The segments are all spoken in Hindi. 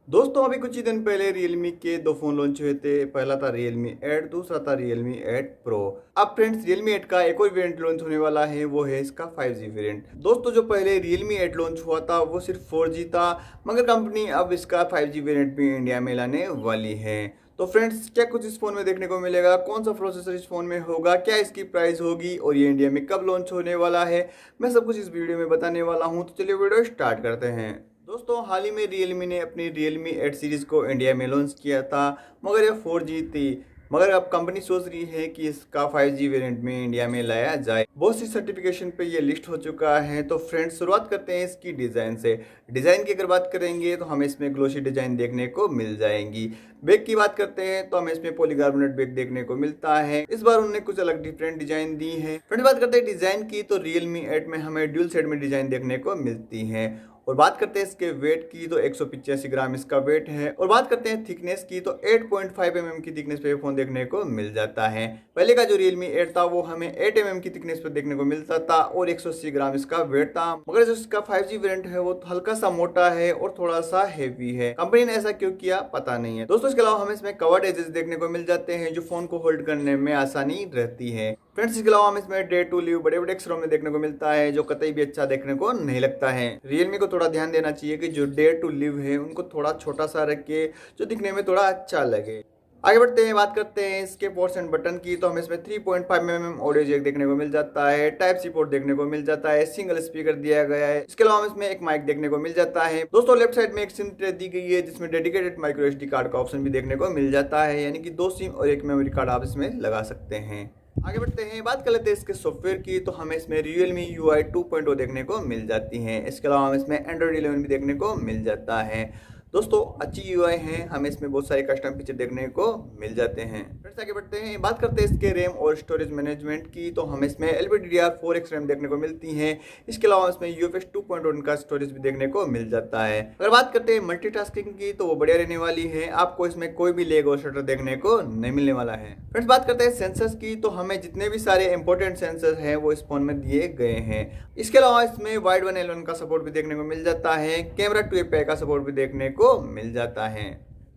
दोस्तों अभी कुछ ही दिन पहले Realme के दो फोन लॉन्च हुए थे। पहला था Realme 8, दूसरा था Realme 8 Pro। अब फ्रेंड्स Realme 8 का एक और वेरिएंट लॉन्च होने वाला है, वो है इसका 5G वेरिएंट। दोस्तों जो पहले Realme 8 लॉन्च हुआ था वो सिर्फ 4G था, मगर कंपनी अब इसका 5G वेरिएंट भी इंडिया में लाने वाली है। तो फ्रेंड्स क्या कुछ इस फोन में देखने को मिलेगा, कौन सा प्रोसेसर इस फोन में होगा, क्या इसकी प्राइस होगी और ये इंडिया में कब लॉन्च होने वाला है, मैं सब कुछ इस वीडियो में बताने वाला हूँ। तो चलिए वीडियो स्टार्ट करते हैं। दोस्तों हाल ही में Realme ने अपनी Realme 8 सीरीज़ को इंडिया में लॉन्च किया था, मगर यह 4G थी। मगर अब कंपनी सोच रही है कि इसका 5G वेरिएंट में इंडिया में लाया जाए। बहुत सी सर्टिफिकेशन पे ये लिस्ट हो चुका है। तो फ्रेंड्स शुरुआत करते हैं इसकी डिज़ाइन से। डिज़ाइन की अगर बात करेंगे तो हमें इसमें ग्लोसी डिज़ाइन देखने को मिल जाएंगी। बैक की बात करते हैं तो हमें इसमें पॉलीकार्बोनेट बैक देखने को मिलता है। इस बार उन्होंने कुछ अलग डिफरेंट डिजाइन दी है। फ्रेंड्स बात करते हैं डिजाइन की, तो Realme 8 में हमें ड्यूल सेट में डिजाइन देखने को मिलती है। और बात करते हैं इसके वेट की, तो 185 ग्राम इसका वेट है। और बात करते हैं थिकनेस की, तो 8.5 mm की थिकनेस पे फोन देखने को मिल जाता है। पहले का जो Realme 8 था वो हमें 8 mm की थिकनेस पे देखने को मिलता था और 180 ग्राम इसका वेट था। मगर जो इसका 5G वेरिएंट है वो हल्का सा मोटा है और थोड़ा सा हेवी है। कंपनी ने ऐसा क्यों किया पता नहीं है। दोस्तों इसके अलावा हमें इसमें कवर्ड एजेस देखने को मिल जाते हैं, जो फोन को होल्ड करने में आसानी रहती है। फ्रेंड्स इसके अलावा हमें इसमें डे टू लिव बड़े बड़े अक्षरों में देखने को मिलता है, जो कतई भी अच्छा देखने को नहीं लगता है। Realme को थोड़ा ध्यान देना चाहिए कि जो डे टू लिव है उनको थोड़ा छोटा सा रखे, जो दिखने में थोड़ा अच्छा लगे। आगे बढ़ते हैं, बात करते हैं इसके पोर्ट्स एंड बटन की, तो हमें इसमें 3.5 mm ऑडियो जैक देखने को मिल जाता है, टाइप सी पोर्ट देखने को मिल जाता है, सिंगल स्पीकर दिया गया है। इसके अलावा हमें इसमें एक माइक देखने को मिल जाता है। दोस्तों लेफ्ट साइड में एक सिम ट्रे दी गई है, जिसमें डेडिकेटेड माइक्रो एसडी कार्ड का ऑप्शन भी देखने को मिल जाता है, यानी कि 2 सिम और एक मेमोरी कार्ड आप इसमें लगा सकते हैं। आगे बढ़ते हैं, बात कर लेते हैं इसके सॉफ्टवेयर की, तो हमें इसमें Realme UI 2.0 देखने को मिल जाती है। इसके अलावा हमें इसमें Android 11 भी देखने को मिल जाता है। दोस्तों अच्छी यूआई है, हमें इसमें बहुत सारे कस्टम फीचर देखने को मिल जाते हैं। फिर आगे बढ़ते हैं, बात करते हैं इसके रैम और स्टोरेज मैनेजमेंट की, तो हमें इसमें LPDDR4X रैम देखने को मिलती है। इसके अलावा इसमें UFS 2.1 का स्टोरेज भी देखने को मिल जाता है। अगर बात करते हैं मल्टीटास्किंग की, तो वो बढ़िया रहने वाली है, आपको इसमें कोई भी लेग और शटर देखने को नहीं मिलने वाला है। फ्रेंड्स बात करते हैं सेंसर्स की, तो हमें जितने भी सारे इंपॉर्टेंट सेंसर हैं वो इस फोन में दिए गए हैं। इसके अलावा इसमें वाइड 1L1 का सपोर्ट भी देखने को मिल जाता है, कैमरा 2 का सपोर्ट भी देखने को मिल जाता है।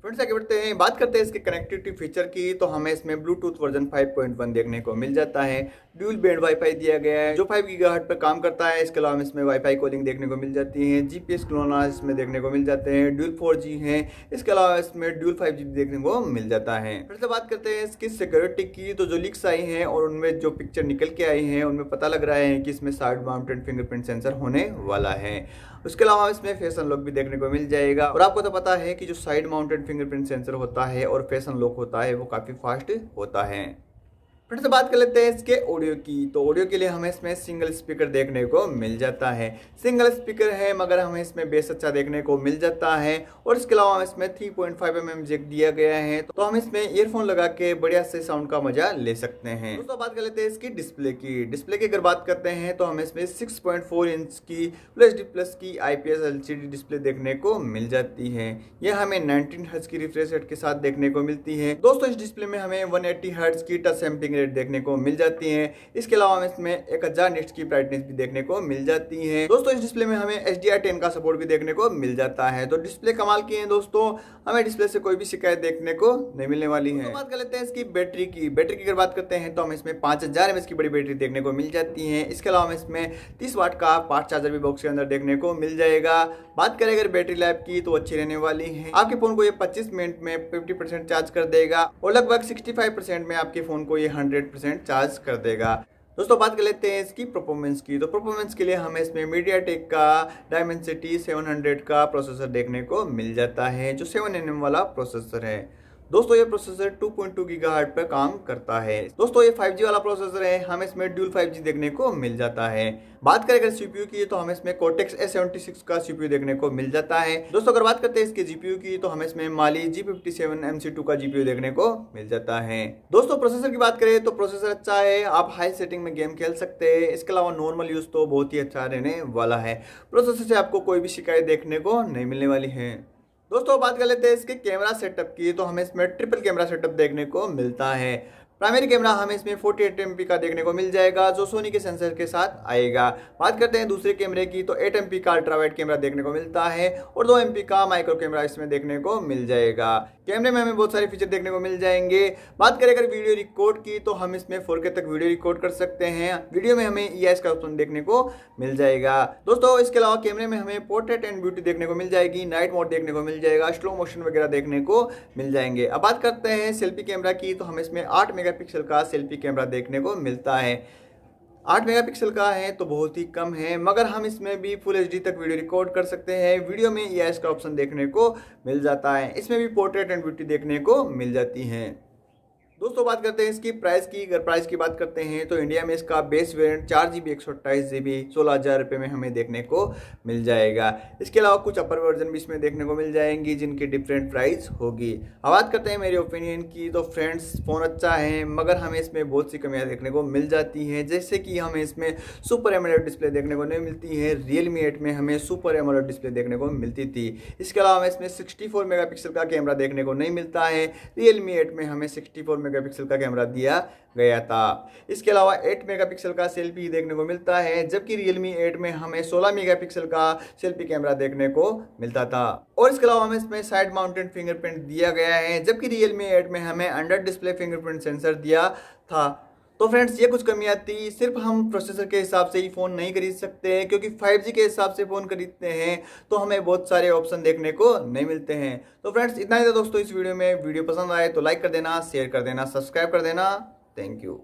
फ्रेंड्स आगे बढ़ते हैं, बात करते हैं इसके कनेक्टिविटी फीचर की, तो हमें इसमें ब्लूटूथ वर्जन 5.1 देखने को मिल जाता है। ड्यूल बैंड वाईफाई दिया गया है, जो 5 गीगाहर्ट्ज पर काम करता है। इसके अलावा इसमें वाईफाई कॉलिंग देखने को मिल जाती है, जीपीएस क्लोनर इसमें देखने को मिल जाते हैं, ड्यूल 4G है। इसके अलावा इसमें ड्यूल 5G देखने को मिल जाता है। फिर से बात करते हैं इसकी सिक्योरिटी की, तो जो लीक्स आई हैं और उनमें जो पिक्चर निकल के आई हैं उनमें पता लग रहा है कि इसमें साइड माउंटेड फिंगरप्रिंट सेंसर होने वाला है। उसके अलावा इसमें फेस अनलॉक भी देखने को मिल जाएगा। और आपको तो पता है कि जो साइड माउंटेड फिंगरप्रिंट सेंसर होता है और फेस अनलॉक होता है वो काफ़ी फास्ट होता है। फिर से बात कर लेते हैं इसके ऑडियो की, तो ऑडियो के लिए हमें इसमें सिंगल स्पीकर देखने को मिल जाता है। सिंगल स्पीकर है मगर हमें इसमें बेस अच्छा देखने को मिल जाता है। और इसके अलावा इसमें 3.5 mm जैक दिया गया है, तो हम इसमें ईयरफोन लगा के बढ़िया से साउंड का मजा ले सकते हैं। दोस्तों बात कर लेते हैं इसकी डिस्प्ले की। डिस्प्ले की अगर बात करते हैं तो हमें इसमें 6.4 इंच की Full HD+ की IPS LCD डिस्प्ले देखने को मिल जाती है। यह हमें 19 हर्ट्ज की रिफ्रेश रेट के साथ देखने को मिलती है। दोस्तों इस डिस्प्ले में हमें 180 हर्ट्ज की टच सैंपलिंग देखने को मिल जाती है। इसके अलावा हमें इसमें 1000 निट्स की ब्राइटनेस भी देखने को मिल जाती है। दोस्तों इस डिस्प्ले में हमें HDR10 का सपोर्ट भी देखने को मिल जाता है। तो डिस्प्ले कमाल की है दोस्तों, हमें डिस्प्ले से कोई भी शिकायत देखने को नहीं मिलने वाली है। तो बात कर लेते हैं इसकी बैटरी की। बैटरी की अगर बात करते हैं तो हमें इसमें 5000 mAh की बड़ी बैटरी देखने को मिल जाती है। इसके अलावा हमें इसमें 30 वाट का फास्ट चार्जर भी बॉक्स के अंदर देखने को मिल जाएगा। बात करें अगर बैटरी लाइफ की, तो अच्छी रहने वाली है। आपके फोन को ये 25 मिनट में 50% चार्ज कर देगा और लगभग 65% में आपके फोन को ये 100% चार्ज कर देगा। दोस्तों बात कर लेते हैं इसकी परफॉर्मेंस की, तो परफॉर्मेंस के लिए हमें इसमें मीडियाटेक का डायमेंसिटी 700 का प्रोसेसर देखने को मिल जाता है, जो 7nm वाला प्रोसेसर है। दोस्तों ये प्रोसेसर 2.2 गीगाहर्ट्ज पर काम करता है। दोस्तों ये 5G वाला प्रोसेसर है, हमें इसमें ड्यूल 5G देखने को मिल जाता है। बात करें अगर सीपीयू की, तो हमें इसमें Cortex A76 का सीपीयू देखने को मिल जाता है। दोस्तों अगर बात करते हैं इसके जीपीयू की, तो हमें इसमें Mali G57 MC2 का जीपीयू देखने को मिल जाता है। दोस्तों प्रोसेसर की बात करें तो प्रोसेसर अच्छा है, आप हाई सेटिंग में गेम खेल सकते हैं। इसके अलावा नॉर्मल यूज तो बहुत ही अच्छा रहने वाला है। प्रोसेसर से आपको कोई भी शिकायत देखने को नहीं मिलने वाली है। दोस्तों बात कर लेते हैं इसके कैमरा सेटअप की, तो हमें इसमें ट्रिपल कैमरा सेटअप देखने को मिलता है। प्राइमरी कैमरा हमें इसमें 48 MP का देखने को मिल जाएगा जो सोनी के सेंसर के साथ आएगा। बात करते हैं दूसरे कैमरे की तो 8 MP का अल्ट्रा वाइड कैमरा देखने को मिलता है और 2 MP का माइक्रो कैमरा इसमें देखने को मिल जाएगा। कैमरे में हमें बहुत सारे फीचर देखने को मिल जाएंगे। बात करें अगर वीडियो रिकॉर्ड की तो हम इसमें 4K तक वीडियो रिकॉर्ड कर सकते हैं। वीडियो में हमें EIS का ऑप्शन देखने को मिल जाएगा। दोस्तों इसके अलावा कैमरे में हमें पोर्ट्रेट एंड ब्यूटी देखने को मिल जाएगी, नाइट मोड देखने को मिल जाएगा, स्लो मोशन वगैरह देखने को मिल जाएंगे। अब बात करते हैं सेल्फी कैमरा की तो हमें इसमें 8 मेगापिक्सल का सेल्फी कैमरा देखने को मिलता है। 8 मेगापिक्सल का है तो बहुत ही कम है, मगर हम इसमें भी फुल HD तक वीडियो रिकॉर्ड कर सकते हैं। वीडियो में EIS का ऑप्शन देखने को मिल जाता है। इसमें भी पोर्ट्रेट एंड ब्यूटी देखने को मिल जाती है। दोस्तों बात करते हैं इसकी प्राइस की। अगर प्राइस की बात करते हैं तो इंडिया में इसका बेस वेरिएंट 4GB 128GB 16,000 रुपये में हमें देखने को मिल जाएगा। इसके अलावा कुछ अपर वर्जन भी इसमें देखने को मिल जाएंगी जिनकी डिफरेंट प्राइस होगी। अब बात करते हैं मेरी ओपिनियन की तो फ्रेंड्स फ़ोन अच्छा है, मगर हमें इसमें बहुत सी कमियां देखने को मिल जाती हैं, जैसे कि हमें इसमें सुपर एमोलेड डिस्प्ले देखने को नहीं मिलती है। Realme 8 में हमें सुपर एमोलेड डिस्प्ले देखने को मिलती थी। इसके अलावा हमें इसमें 64 मेगापिक्सल का कैमरा देखने को नहीं मिलता है। Realme 8 में हमें 64 मेगापिक्सल का कैमरा दिया गया था। इसके अलावा 8 मेगापिक्सल का सेल्फी देखने को मिलता है, जबकि Realme 8 में हमें 16 मेगापिक्सल का सेल्फी कैमरा देखने को मिलता था। और इसके अलावा हमें इसमें साइड माउंटेड फिंगरप्रिंट दिया गया है, जबकि Realme 8 में हमें अंडर डिस्प्ले फिंगरप्रिंट सेंसर दिया था। तो फ्रेंड्स ये कुछ कमियां थी। सिर्फ हम प्रोसेसर के हिसाब से ही फ़ोन नहीं खरीद सकते हैं, क्योंकि 5G के हिसाब से फ़ोन खरीदते हैं तो हमें बहुत सारे ऑप्शन देखने को नहीं मिलते हैं। तो फ्रेंड्स इतना ही था दोस्तों इस वीडियो में। वीडियो पसंद आए तो लाइक कर देना, शेयर कर देना, सब्सक्राइब कर देना। Thank you.